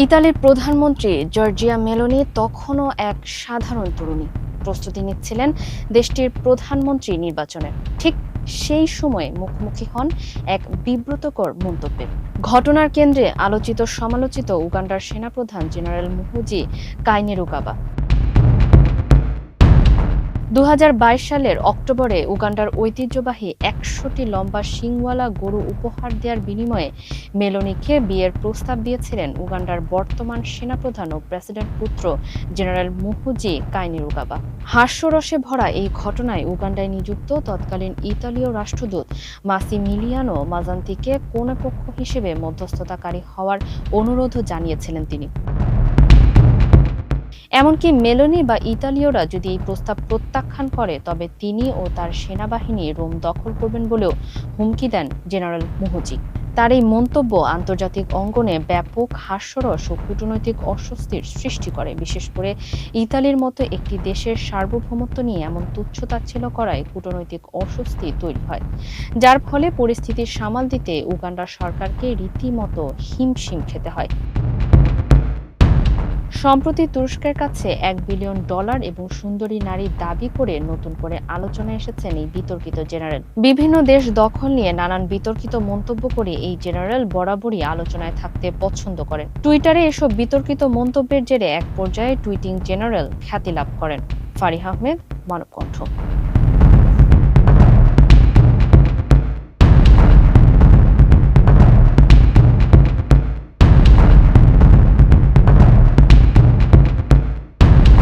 ইতালির প্রধানমন্ত্রী Giorgia Meloni তখনও এক সাধারণ তরুণী, প্রস্তুতি নিচ্ছিলেন দেশটির প্রধানমন্ত্রী নির্বাচনের। ঠিক সেই সময়ে মুখোমুখি হন এক বিব্রতকর মন্তব্যের। ঘটনার কেন্দ্রে আলোচিত সমালোচিত উগান্ডার সেনাপ্রধান জেনারেল মুহুজি কাইনেরুগাবা। ২০২২ সালের অক্টোবরে উগান্ডার ঐতিহ্যবাহী ১০০টি লম্বা শিংওয়ালা গরু উপহার দেওয়ার বিনিময়ে মেলোনিকে বিয়ের প্রস্তাব দিয়েছিলেন উগান্ডার বর্তমান সেনাপ্রধান ও প্রেসিডেন্ট পুত্র জেনারেল মুহুজি কাইনেরুগাবা। হাস্যরসে ভরা এই ঘটনায় উগান্ডায় নিযুক্ত তৎকালীন ইতালীয় রাষ্ট্রদূত মাসিমিলিয়ানো মাজান্তিকে কনেপক্ষ হিসেবে মধ্যস্থতাকারী হওয়ার অনুরোধও জানিয়েছিলেন তিনি। এমনকি মেলোনি বা ইতালীয়রা যদি এই প্রস্তাব প্রত্যাখ্যান করে, তবে তিনি ও তার সেনাবাহিনী রোম দখল করবেন বলেও হুমকি দেন জেনারেল মুহুজি। তার এই মন্তব্য আন্তর্জাতিক অঙ্গনে ব্যাপক হাস্যরস ও কূটনৈতিক অস্বস্তির সৃষ্টি করে, বিশেষ করে ইতালির মতো একটি দেশের সার্বভৌমত্ব নিয়ে এমন তুচ্ছতাচ্ছিল্য করায় কূটনৈতিক অস্বস্তি তৈরি হয়, যার ফলে পরিস্থিতি সামাল দিতে উগান্ডা সরকারকে রীতিমতো হিমশিম খেতে হয়। সম্প্রতি তুরস্কের কাছে $1 বিলিয়ন এবং সুন্দরী নারী দাবি করে নতুন করে আলোচনায় এসেছেন এই বিতর্কিত জেনারেল। বিভিন্ন দেশ দখল নিয়ে নানান বিতর্কিত মন্তব্য করে এই জেনারেল বরাবরই আলোচনায় থাকতে পছন্দ করেন। টুইটারে এসব বিতর্কিত মন্তব্যের জেরে এক পর্যায়ে টুইটিং জেনারেল খ্যাতি লাভ করেন। ফারিহ আহমেদ, মানবকণ্ঠ।